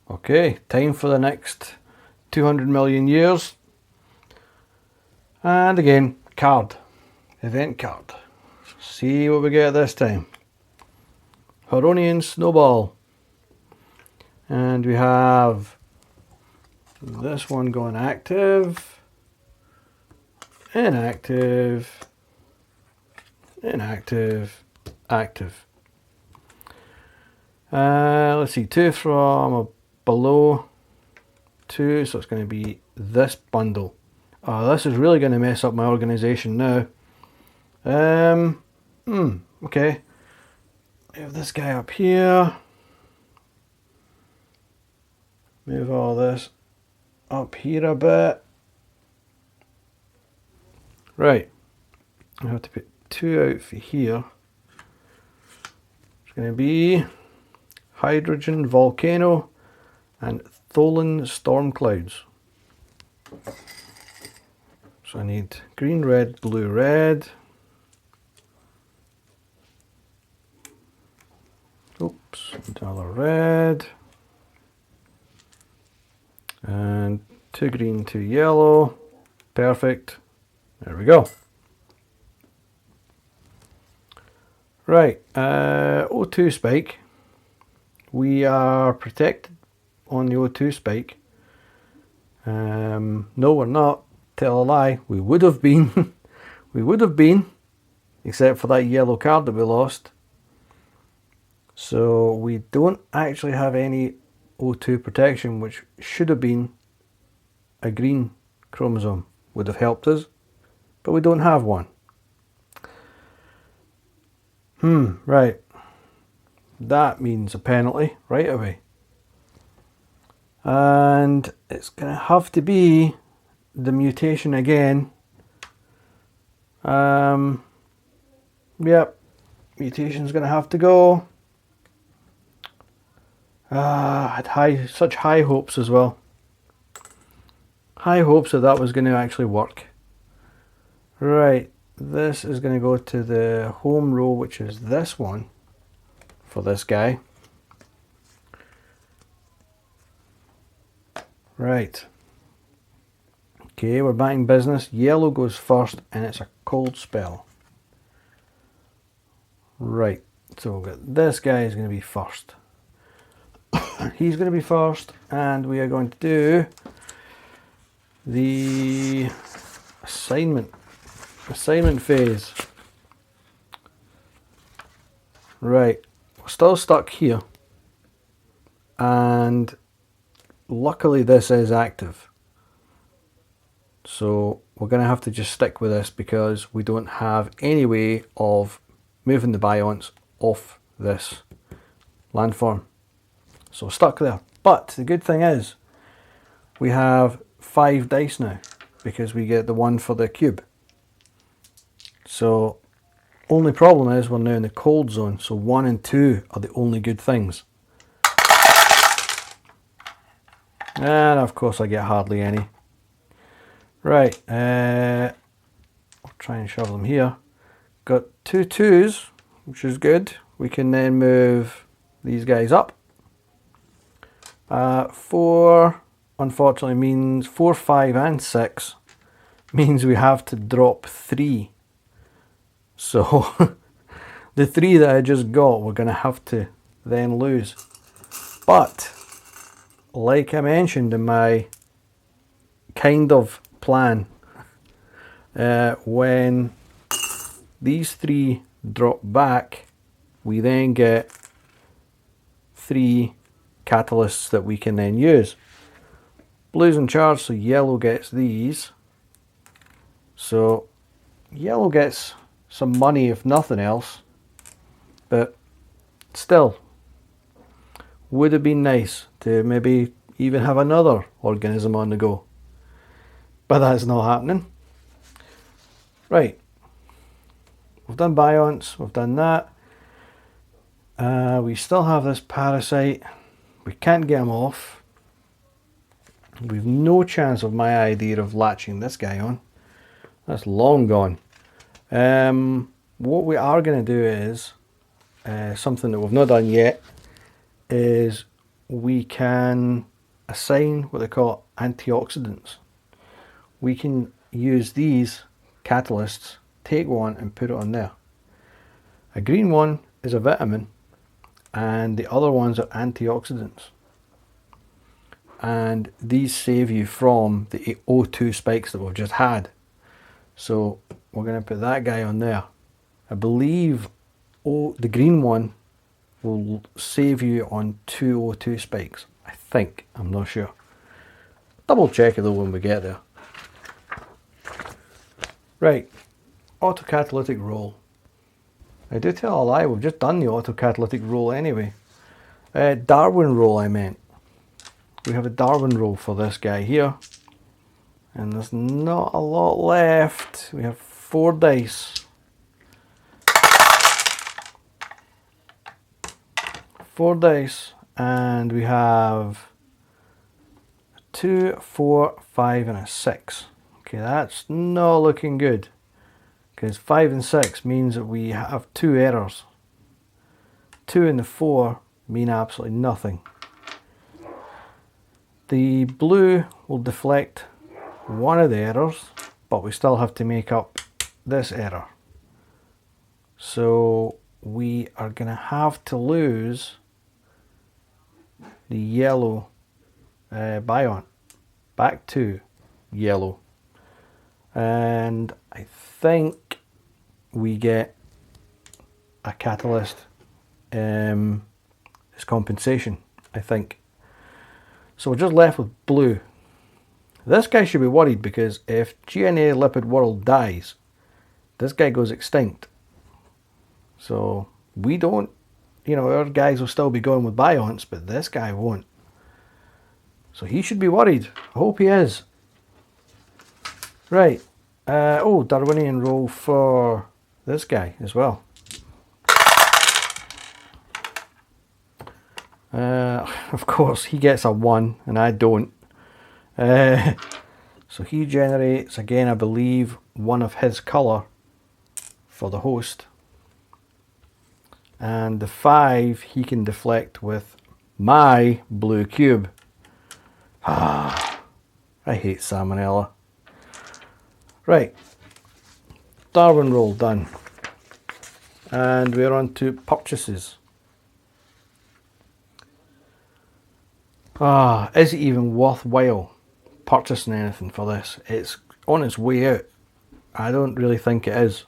Okay, time for the next 200 million years. And again, card. Event card. See what we get this time. Huronian Snowball. And we have this one going active, inactive, inactive, active. Let's see, 2 from below, 2, so it's going to be this bundle. Oh, this is really going to mess up my organisation now. Okay. We have this guy up here. Move all this up here a bit. Right. I have to put 2 out for here. It's going to be Hydrogen Volcano and Tholen Storm Clouds. So I need green, red, blue, red. Oops, another red. And 2 green, 2 yellow. Perfect. There we go. Right, O2 spike. We are protected on the O2 spike. No, we're not. Tell a lie. We would have been. We would have been, except for that yellow card that we lost. So we don't actually have any O2 protection, which should have been a green chromosome. Would have helped us, but we don't have one. Right. That means a penalty right away. And it's going to have to be the mutation again. Yep. Mutation's going to have to go. I had such high hopes as well. High hopes that was going to actually work. Right. This is going to go to the home row, which is this one for this guy. Right. Okay, we're back in business. Yellow goes first and it's a cold spell. Right. So we've got this guy is going to be first. He's going to be first, and we are going to do the assignment phase. Right, we're still stuck here, and luckily this is active, so we're going to have to just stick with this because we don't have any way of moving the Bionts off this landform. So stuck there. But the good thing is we have 5 dice now because we get the 1 for the cube. So only problem is we're now in the cold zone, so 1 and 2 are the only good things. And of course I get hardly any. Right, I'll try and shove them here. Got 2 2s, which is good. We can then move these guys up. 4 unfortunately means 4, 5 and 6 means we have to drop 3. So the 3 that I just got we're going to have to then lose. But like I mentioned in my kind of plan, when these 3 drop back, we then get 3 catalysts that we can then use. Blue's in charge, so yellow gets these. So yellow gets some money if nothing else, but still would have been nice to maybe even have another organism on the go, but that's not happening. Right, we've done Bionts, we've done that. We still have this parasite. We can't get him off. We've no chance of my idea of latching this guy on. That's long gone. What we are going to do is something that we've not done yet is we can assign what they call antioxidants. We can use these catalysts, take one and put it on there. A green one is a vitamin and the other ones are antioxidants. And these save you from the O2 spikes that we've just had. So we're going to put that guy on there. I believe the green one will save you on 2 O2 spikes. I think, I'm not sure. Double check it though when we get there. Right, autocatalytic roll. I do tell a lie, we've just done the autocatalytic roll anyway. Darwin roll I meant. We have a Darwin roll for this guy here. And there's not a lot left. We have 4 dice. 4 dice. And we have 2, 4, 5 and a 6. Okay, that's not looking good. Because 5 and 6 means that we have 2 errors. 2 and the 4 mean absolutely nothing. The blue will deflect one of the errors, but we still have to make up this error. So we are going to have to lose the yellow Bion back to yellow. And I think we get a catalyst as compensation, I think. So we're just left with blue. This guy should be worried because if GNA Lipid World dies, this guy goes extinct. So we don't, our guys will still be going with Bionts, but this guy won't. So he should be worried. I hope he is. Right. Darwinian roll for this guy as well. Of course, he gets a 1 and I don't. So he generates, again, I believe, one of his colour for the host. And the 5 he can deflect with my blue cube. I hate salmonella. Right, Darwin roll done. And we're on to purchases. Is it even worthwhile purchasing anything for this? It's on its way out. I don't really think it is.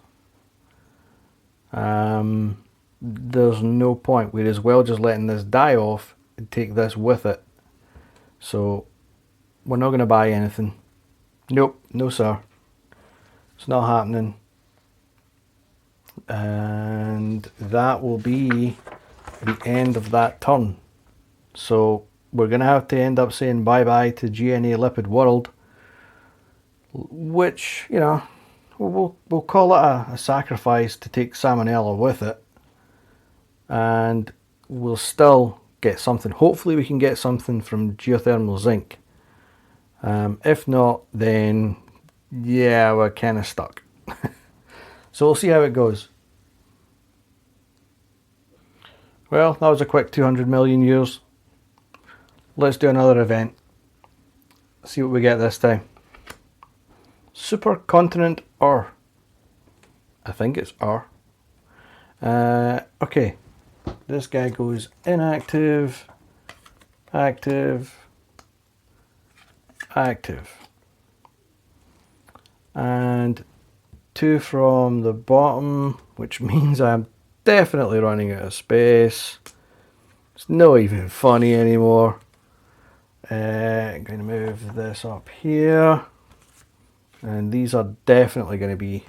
There's no point. We're as well just letting this die off and take this with it. So we're not going to buy anything. Nope, no sir. It's not happening. And that will be the end of that turn. So we're going to have to end up saying bye-bye to GNA Lipid World, which, we'll call it a sacrifice to take salmonella with it. And we'll still get something. Hopefully we can get something from geothermal zinc. If not, then yeah, we're kind of stuck. So we'll see how it goes. Well, that was a quick 200 million years. Let's do another event. See what we get this time. Supercontinent Ur. I think it's Ur. Okay. This guy goes inactive, active, active. And 2 from the bottom, which means I'm definitely running out of space. It's not even funny anymore. I'm going to move this up here. And these are definitely going to be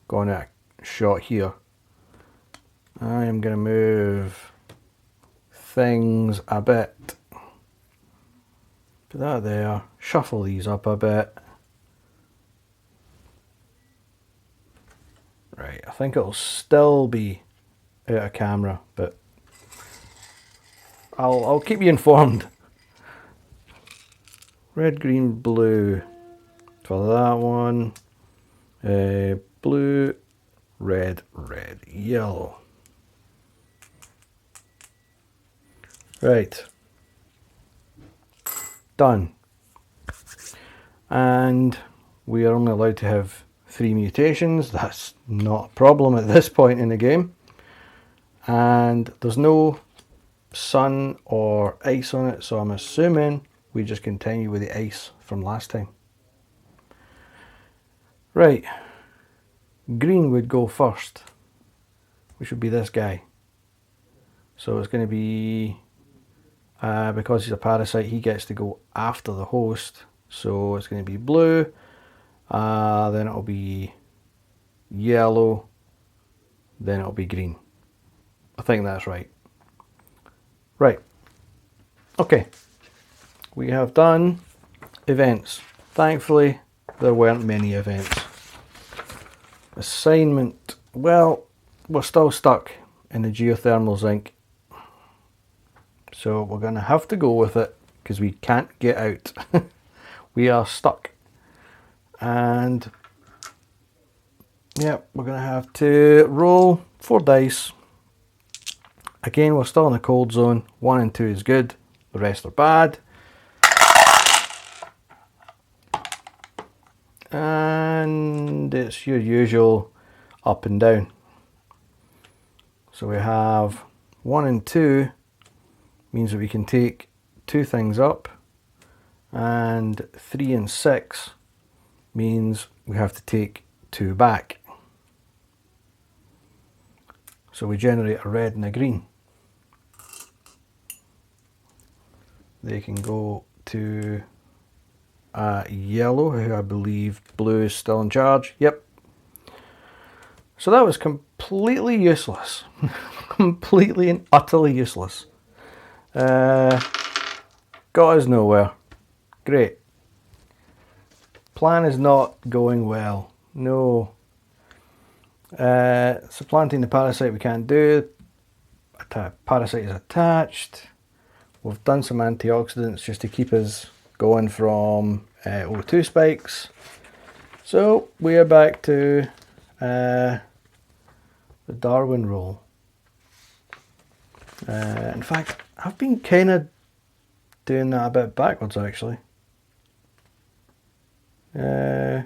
going at a shot here. I am going to move things a bit. Put that there. Shuffle these up a bit. Right, I think it'll still be out of camera, but I'll keep you informed. Red, green, blue for that one. Blue, red, red, yellow. Right. Done. And we are only allowed to have 3 mutations. That's not a problem at this point in the game. And there's no sun or ice on it, so I'm assuming we just continue with the ice from last time. Right, green would go first, which would be this guy. So it's going to be, because he's a parasite, he gets to go after the host. So it's going to be blue, then it'll be yellow, then it'll be green. I think that's right. Right, okay, we have done events. Thankfully, there weren't many events. Assignment, well, we're still stuck in the geothermal zinc. So we're going to have to go with it because we can't get out. We are stuck. And yeah, we're going to have to roll 4 dice. Again, we're still in the cold zone. 1 and 2 is good. The rest are bad. And it's your usual up and down. So we have 1 and 2 means that we can take 2 things up, and 3 and 6 means we have to take 2 back. So we generate a red and a green. They can go to yellow, who I believe blue is still in charge. Yep. So that was completely useless. Completely and utterly useless. Got us nowhere. Great. Plan is not going well. No. Supplanting the parasite we can't do. Parasite is attached. We've done some antioxidants just to keep us going from O2 spikes. So we are back to the Darwin roll. In fact, I've been kind of doing that a bit backwards actually. I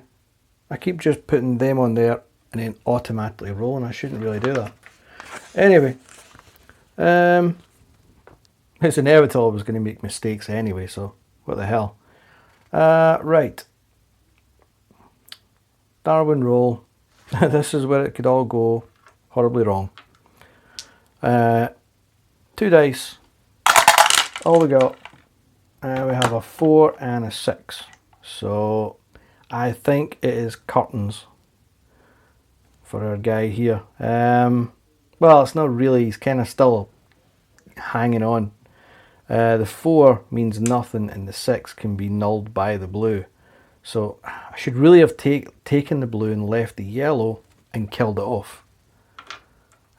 keep just putting them on there and then automatically rolling. I shouldn't really do that. Anyway, it's inevitable I was going to make mistakes anyway, so what the hell. Right. Darwin roll. This is where it could all go horribly wrong. 2 dice. All we got. We have a 4 and a 6. So I think it is curtains for our guy here. Well, it's not really. He's kind of still hanging on. The 4 means nothing, and the 6 can be nulled by the blue. So I should really have taken the blue and left the yellow and killed it off.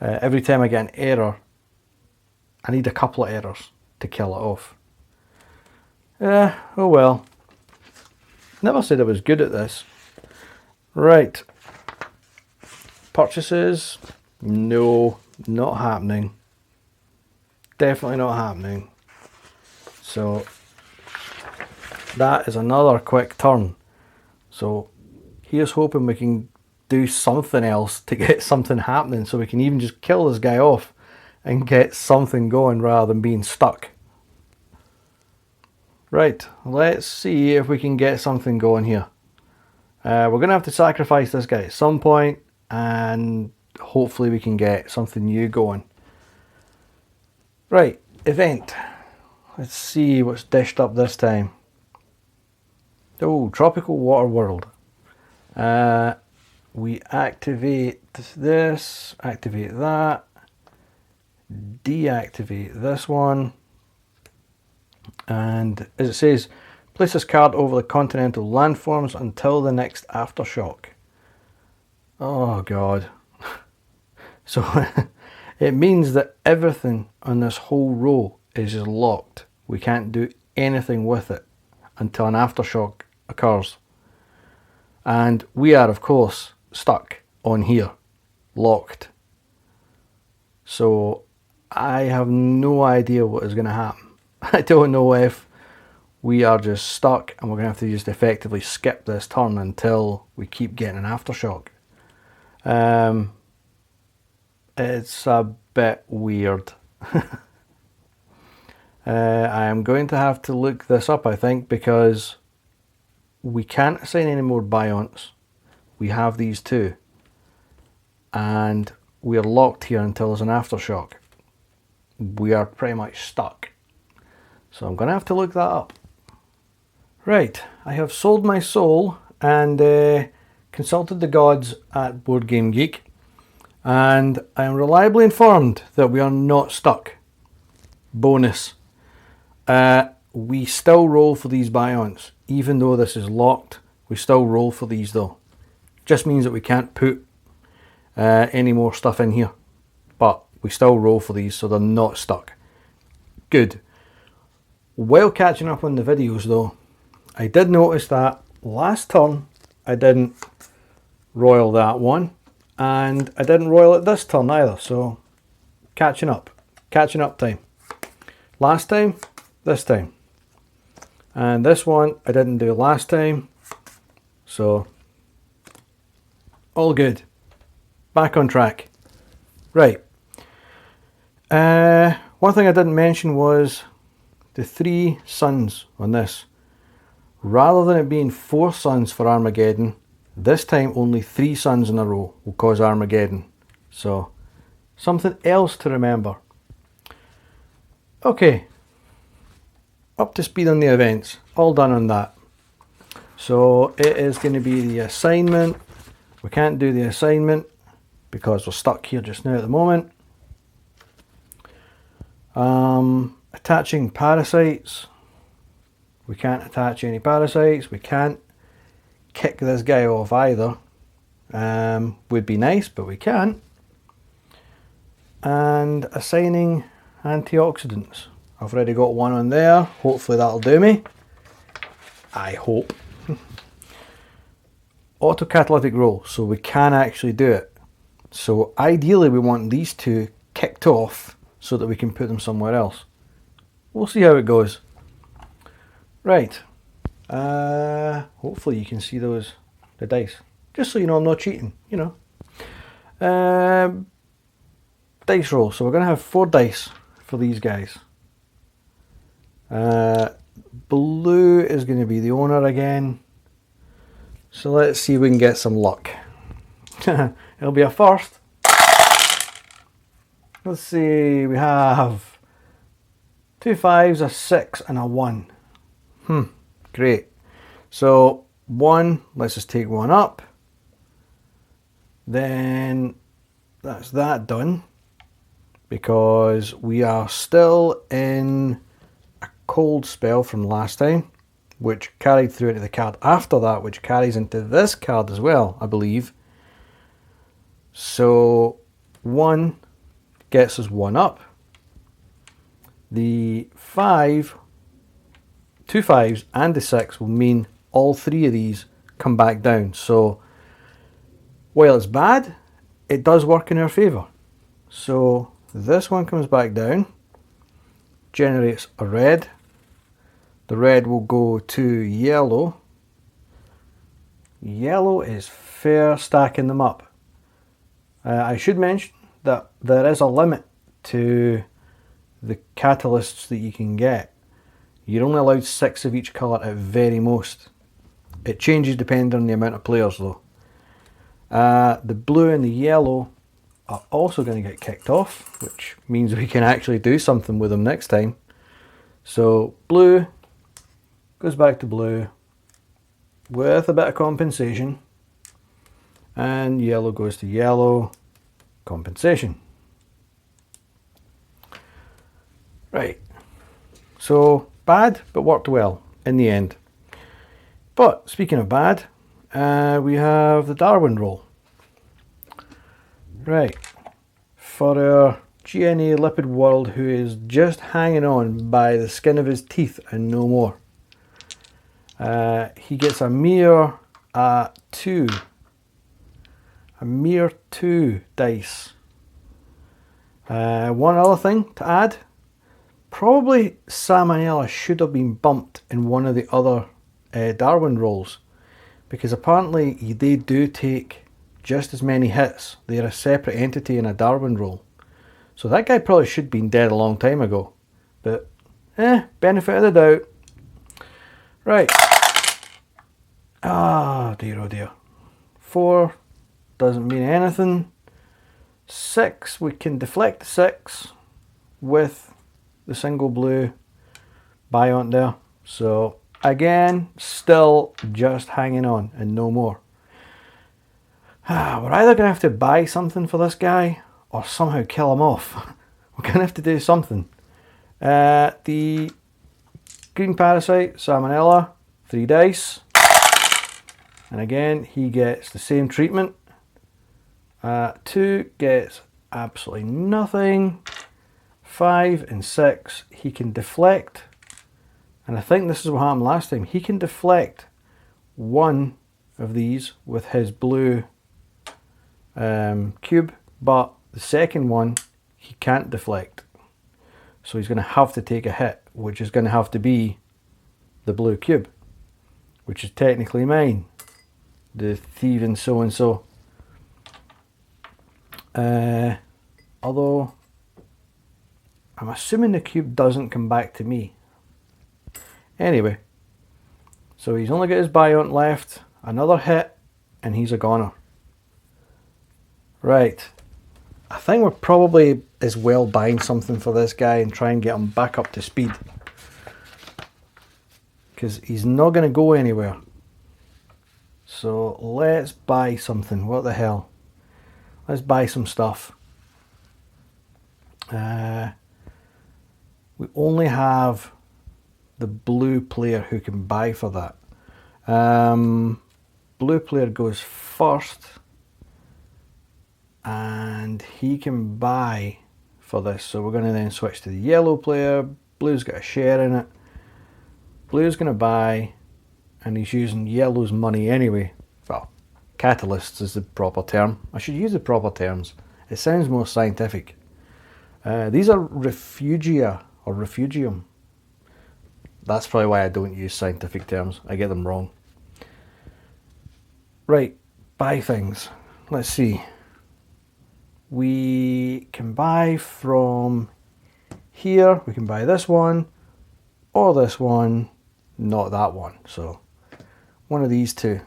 Every time I get an error, I need a couple of errors to kill it off. Oh well. Never said I was good at this. Right. Purchases. No, not happening. Definitely not happening. So that is another quick turn. So here's hoping we can do something else to get something happening, so we can even just kill this guy off and get something going rather than being stuck. Right, let's see if we can get something going here. We're going to have to sacrifice this guy at some point, and hopefully we can get something new going. Right, event. Let's see what's dished up this time. Oh, Tropical Water World. We activate this, activate that, deactivate this one, and as it says, place this card over the continental landforms until the next aftershock. Oh god. So it means that everything on this whole row is just locked. We can't do anything with it until an aftershock occurs. And we are, of course, stuck on here, locked. So I have no idea what is going to happen. I don't know if we are just stuck, and we're going to have to just effectively skip this turn until we keep getting an aftershock. It's a bit weird. I am going to have to look this up, I think, because we can't assign any more Bionts. We have these two, and we are locked here until there's an aftershock. We are pretty much stuck. So I'm going to have to look that up. Right, I have sold my soul and consulted the gods at Board Game Geek, and I am reliably informed that we are not stuck. Bonus. We still roll for these Bionts. Even though this is locked, we still roll for these though. Just means that we can't put any more stuff in here. But we still roll for these, so they're not stuck. Good. While catching up on the videos though, I did notice that last turn I didn't royal that one, and I didn't royal it this turn either, so catching up time. Last time, this time. And this one I didn't do last time, so all good. Back on track. Right. One thing I didn't mention was the 3 suns on this. Rather than it being 4 suns for Armageddon, this time only 3 suns in a row will cause Armageddon. So, something else to remember. Okay. Up to speed on the events. All done on that. So, it is going to be the assignment. We can't do the assignment because we're stuck here just now at the moment. Attaching parasites. We can't attach any parasites. We can't kick this guy off either. Would be nice, but we can't. And assigning antioxidants. I've already got one on there. Hopefully that'll do me. I hope. Autocatalytic roll, so we can actually do it. So ideally we want these 2 kicked off so that we can put them somewhere else. We'll see how it goes. Right. Hopefully you can see the dice. Just so you know I'm not cheating, you know. Dice roll. So we're going to have 4 dice for these guys. Blue is going to be the owner again. So let's see if we can get some luck. It'll be a first. Let's see, we have 2 5s, a 6 and a 1. Great. So 1, let's just take 1 up. Then that's that done. Because we are still in a cold spell from last time, which carried through into the card after that, which carries into this card as well, I believe. So 1 gets us 1 up. The 5, 2 5s and the 6 will mean all 3 of these come back down. So while it's bad, it does work in our favour. So this one comes back down, generates a red. The red will go to yellow. Yellow is fair stacking them up. I should mention that there is a limit to the catalysts that you can get. You're only allowed 6 of each colour at very most. It changes depending on the amount of players though. The blue and the yellow are also going to get kicked off, which means we can actually do something with them next time. So blue goes back to blue with a bit of compensation, and yellow goes to yellow, compensation. Right, so bad but worked well in the end. But speaking of bad, we have the Darwin roll. Right, for our GNA Lipid World, who is just hanging on by the skin of his teeth and no more. He gets a mere 2. A mere 2 dice. One other thing to add, Probably Salmonella should have been bumped in one of the other Darwin rolls, because apparently they do take just as many hits. They're a separate entity in a Darwin roll. So that guy probably should have been dead a long time ago. But, benefit of the doubt. Right. Ah, dear oh dear. 4 doesn't mean anything. 6, we can deflect the 6 with the single blue Biont there. So again, still just hanging on and no more. We're either going to have to buy something for this guy or somehow kill him off. We're going to have to do something. The green parasite, Salmonella, 3 dice. And again, he gets the same treatment. 2 gets absolutely nothing. 5 and 6, he can deflect. And I think this is what happened last time. He can deflect one of these with his blue cube, but the second one he can't deflect. So he's going to have to take a hit, which is going to have to be the blue cube, which is technically mine. The thieving so-and-so. Although, I'm assuming the cube doesn't come back to me. Anyway, so he's only got his Biont left, another hit, and he's a goner. Right, I think we're probably as well buying something for this guy and try and get him back up to speed. Because he's not going to go anywhere. So let's buy something. What the hell? Let's buy some stuff. We only have the blue player who can buy for that. Blue player goes first. And he can buy for this. So we're going to then switch to the yellow player. Blue's got a share in it. Blue's going to buy. And he's using yellow's money anyway. Well, catalysts is the proper term. I should use the proper terms. It sounds more scientific. These are refugia or refugium. That's probably why I don't use scientific terms. I get them wrong. Right, buy things. Let's see. We can buy from here. We can buy this one or this one, not that one. So one of these two.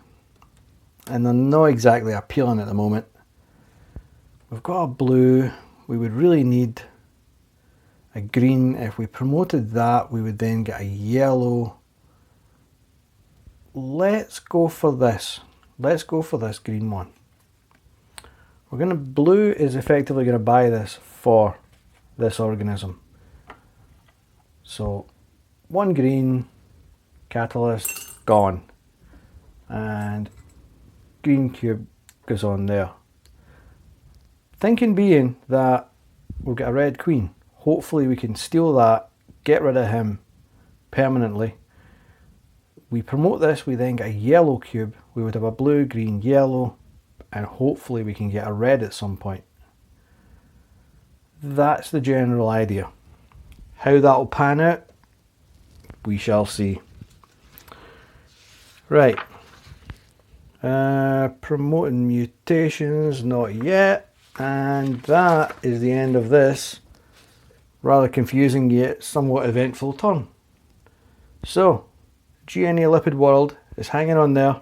And they're not exactly appealing at the moment. We've got a blue. We would really need a green. If we promoted that, we would then get a yellow. Let's go for this. Let's go for this green one. Blue is effectively going to buy this for this organism. So 1 green, catalyst, gone. And green cube goes on there. Thinking being that we'll get a red queen. Hopefully we can steal that, get rid of him permanently. We promote this, we then get a yellow cube. We would have a blue, green, yellow. And hopefully we can get a red at some point. That's the general idea. How that'll pan out, we shall see. Right. Promoting mutations, not yet. And that is the end of this rather confusing yet somewhat eventful turn. So, GNA Lipid World is hanging on there.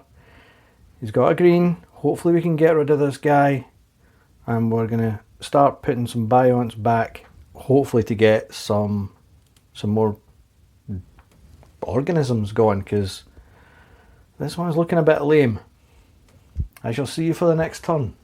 He's got a green. Hopefully we can get rid of this guy, and we're going to start putting some Bionts back, hopefully to get some more organisms going, because this one's looking a bit lame. I shall see you for the next turn.